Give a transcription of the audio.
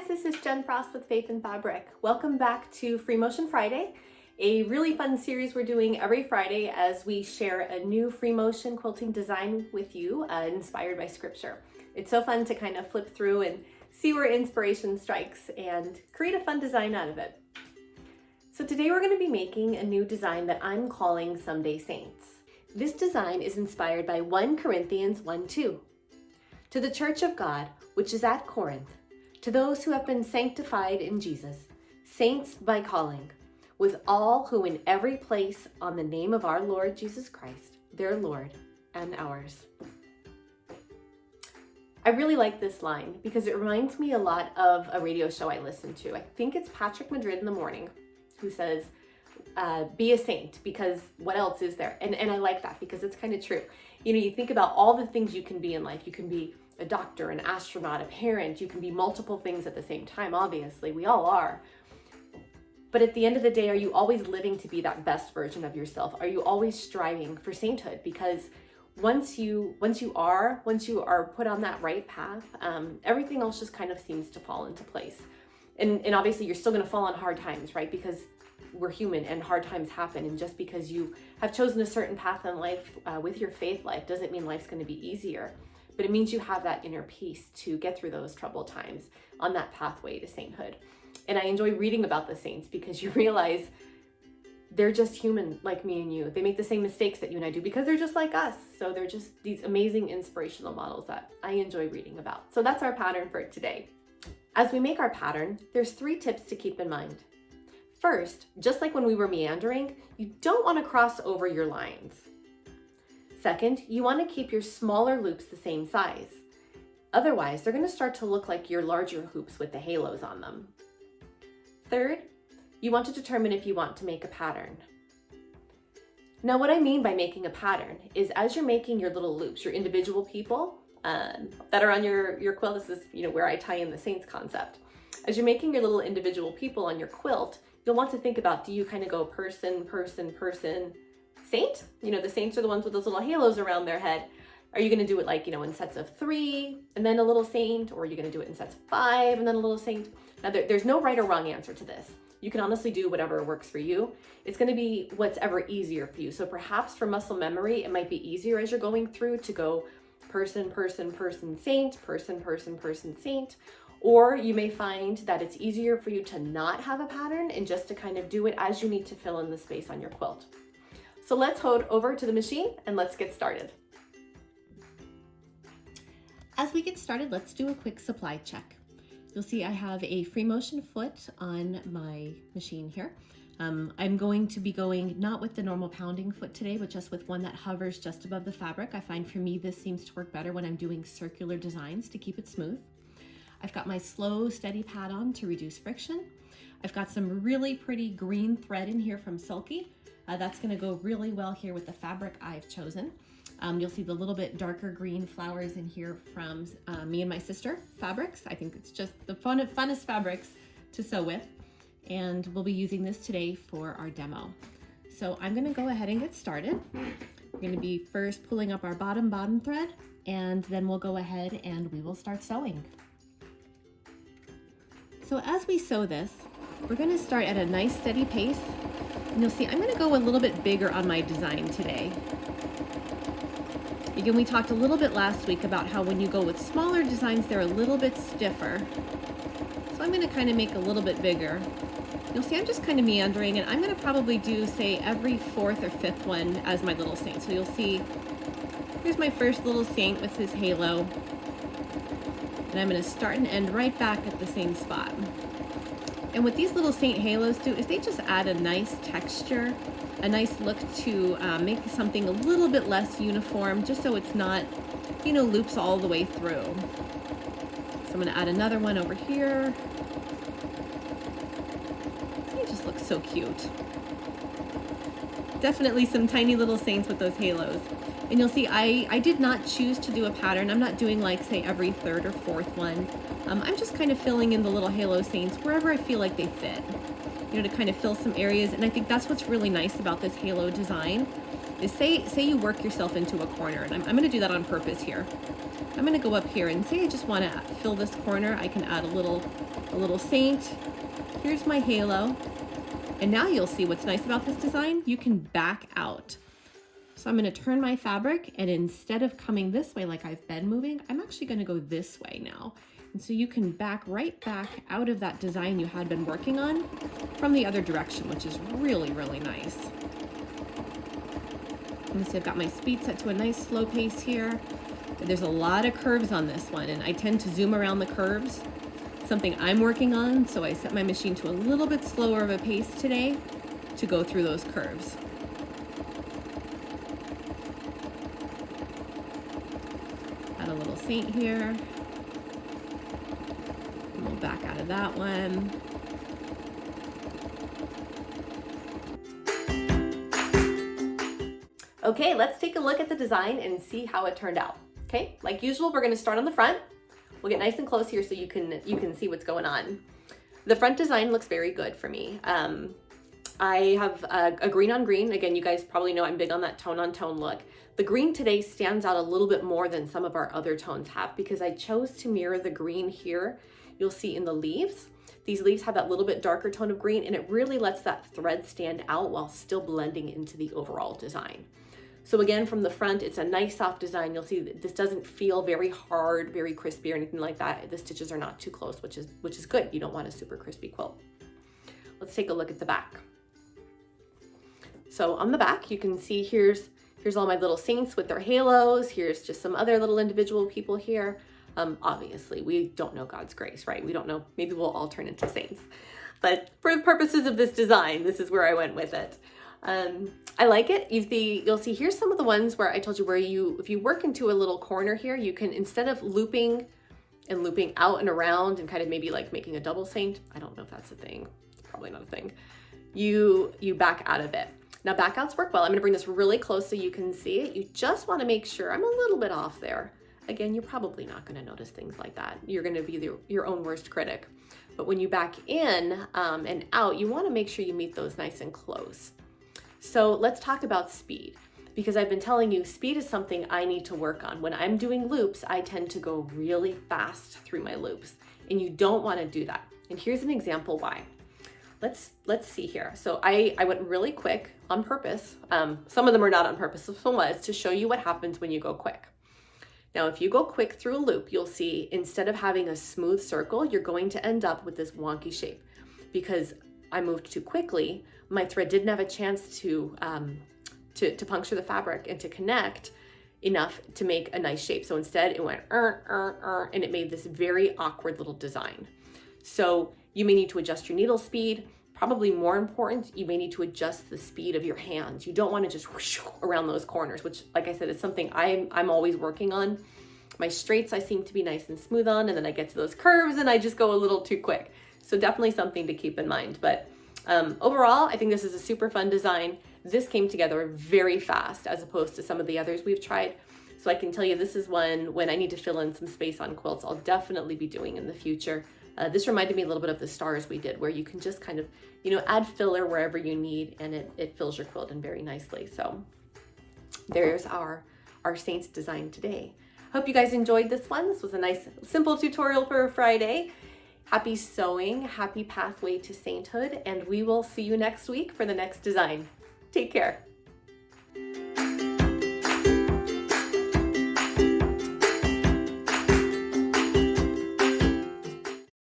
guys, this is Jen Frost with Faith in Fabric. Welcome back to Free Motion Friday, a really fun series we're doing every Friday as we share a new free motion quilting design with you inspired by scripture. It's so fun to kind of flip through and see where inspiration strikes and create a fun design out of it. So today we're going to be making a new design that I'm calling Someday Saints. This design is inspired by 1 Corinthians 1:2. To the church of God, which is at Corinth, to those who have been sanctified in Jesus, saints by calling, with all who in every place on the name of our Lord Jesus Christ, their Lord and ours. I really like this line because it reminds me a lot of a radio show I listen to. I think it's Patrick Madrid in the morning who says, be a saint, because what else is there? And I like that because it's kind of true. You know, you think about all the things you can be in life. You can be a doctor, an astronaut, a parent. You can be multiple things at the same time, obviously. We all are. But at the end of the day, are you always living to be that best version of yourself? Are you always striving for sainthood? Because once you are put on that right path, everything else just kind of seems to fall into place. And obviously you're still going to fall on hard times, right? Because we're human and hard times happen. And just because you have chosen a certain path in life with your faith life doesn't mean life's going to be easier. But it means you have that inner peace to get through those troubled times on that pathway to sainthood. And I enjoy reading about the saints because you realize they're just human like me and you. They make the same mistakes that you and I do because they're just like us. So they're just these amazing inspirational models that I enjoy reading about. So that's our pattern for today. As we make our pattern, there's 3 tips to keep in mind. First, just like when we were meandering, you don't want to cross over your lines. Second, you want to keep your smaller loops the same size. Otherwise, they're going to start to look like your larger hoops with the halos on them. Third, you want to determine if you want to make a pattern. Now, what I mean by making a pattern is as you're making your little loops, your individual people that are on your quilt, this is where I tie in the saints concept. As you're making your little individual people on your quilt, you'll want to think about, do you kind of go person, person, person, saint? The saints are the ones with those little halos around their head. Are you going to do it like, in sets of 3 and then a little saint? Or are you going to do it in sets of 5 and then a little saint? Now, there's no right or wrong answer to this. You can honestly do whatever works for you. It's going to be what's ever easier for you. So perhaps for muscle memory, it might be easier as you're going through to go person, person, person, saint, person, person, person, saint. Or you may find that it's easier for you to not have a pattern and just to kind of do it as you need to fill in the space on your quilt. So let's head over to the machine and let's get started. As we get started, let's do a quick supply check. You'll see I have a free motion foot on my machine here. I'm going to be going not with the normal pounding foot today, but just with one that hovers just above the fabric. I find for me this seems to work better when I'm doing circular designs to keep it smooth. I've got my slow, steady pad on to reduce friction. I've got some really pretty green thread in here from Sulky. That's going to go really well here with the fabric I've chosen. You'll see the little bit darker green flowers in here from me and my sister fabrics. I think it's just the funnest fabrics to sew with. And we'll be using this today for our demo. So I'm going to go ahead and get started. We're going to be first pulling up our bottom thread, and then we'll go ahead and we will start sewing. So as we sew this, we're going to start at a nice steady pace. And you'll see I'm going to go a little bit bigger on my design today. Again, we talked a little bit last week about how when you go with smaller designs, they're a little bit stiffer. So I'm going to kind of make a little bit bigger. You'll see I'm just kind of meandering, and I'm going to probably do, say, every 4th or 5th one as my little saint. So you'll see, here's my first little saint with his halo. And I'm going to start and end right back at the same spot. And what these little saint halos do is they just add a nice texture, a nice look to make something a little bit less uniform, just so it's not, loops all the way through. So I'm going to add another one over here. They just look so cute. Definitely some tiny little saints with those halos. And you'll see I did not choose to do a pattern. I'm not doing like, say, every 3rd or 4th one. I'm just kind of filling in the little halo saints wherever I feel like they fit, to kind of fill some areas. And I think that's what's really nice about this halo design is say you work yourself into a corner, and I'm gonna do that on purpose here. I'm gonna go up here and say I just wanna fill this corner. I can add a little saint. Here's my halo. And now you'll see what's nice about this design. You can back out. So I'm gonna turn my fabric, and instead of coming this way like I've been moving, I'm actually gonna go this way now. And so you can back right back out of that design you had been working on from the other direction, which is really, really nice. And so I've got my speed set to a nice slow pace here. There's a lot of curves on this one, and I tend to zoom around the curves, something I'm working on, so I set my machine to a little bit slower of a pace today to go through those curves. Add a little saint here. And we'll back out of that one. Okay, let's take a look at the design and see how it turned out. Okay, like usual, we're gonna start on the front. We'll get nice and close here so you can see what's going on. The front design looks very good for me. I have a green on green. Again, you guys probably know I'm big on that tone on tone look. The green today stands out a little bit more than some of our other tones have because I chose to mirror the green here. You'll see in the leaves. These leaves have that little bit darker tone of green, and it really lets that thread stand out while still blending into the overall design. So again, from the front, it's a nice soft design. You'll see that this doesn't feel very hard, very crispy or anything like that. The stitches are not too close, which is good. You don't want a super crispy quilt. Let's take a look at the back. So on the back, you can see here's all my little saints with their halos. Here's just some other little individual people here. Obviously, we don't know God's grace, right? We don't know. Maybe we'll all turn into saints. But for the purposes of this design, this is where I went with it. I like it. You'll see here's some of the ones where I told you where if you work into a little corner here, you can, instead of looping and looping out and around and kind of maybe like making a double saint, I don't know if that's a thing, it's probably not a thing, you back out of it. Now backouts work well. I'm gonna bring this really close so you can see it. You just wanna make sure, I'm a little bit off there. Again, you're probably not gonna notice things like that. You're gonna be your own worst critic. But when you back in and out, you wanna make sure you meet those nice and close. So let's talk about speed, because I've been telling you speed is something I need to work on. When I'm doing loops, I tend to go really fast through my loops, and you don't want to do that. And here's an example why. Let's see here. So I went really quick on purpose. Some of them are not on purpose. This one was to show you what happens when you go quick. Now, if you go quick through a loop, you'll see instead of having a smooth circle, you're going to end up with this wonky shape because I moved too quickly. My thread didn't have a chance to puncture the fabric and to connect enough to make a nice shape. So instead it went and it made this very awkward little design. So you may need to adjust your needle speed. Probably more important, you may need to adjust the speed of your hands. You don't want to just whoosh around those corners, which, like I said, is something I'm always working on. My straights I seem to be nice and smooth on, and then I get to those curves and I just go a little too quick. So definitely something to keep in mind. But overall, I think this is a super fun design. This came together very fast as opposed to some of the others we've tried. So I can tell you this is one when I need to fill in some space on quilts, I'll definitely be doing in the future. This reminded me a little bit of the stars we did, where you can just kind of, add filler wherever you need, and it fills your quilt in very nicely. So there's our Saints design today. Hope you guys enjoyed this one. This was a nice, simple tutorial for a Friday. Happy sewing, happy pathway to sainthood, and we will see you next week for the next design. Take care.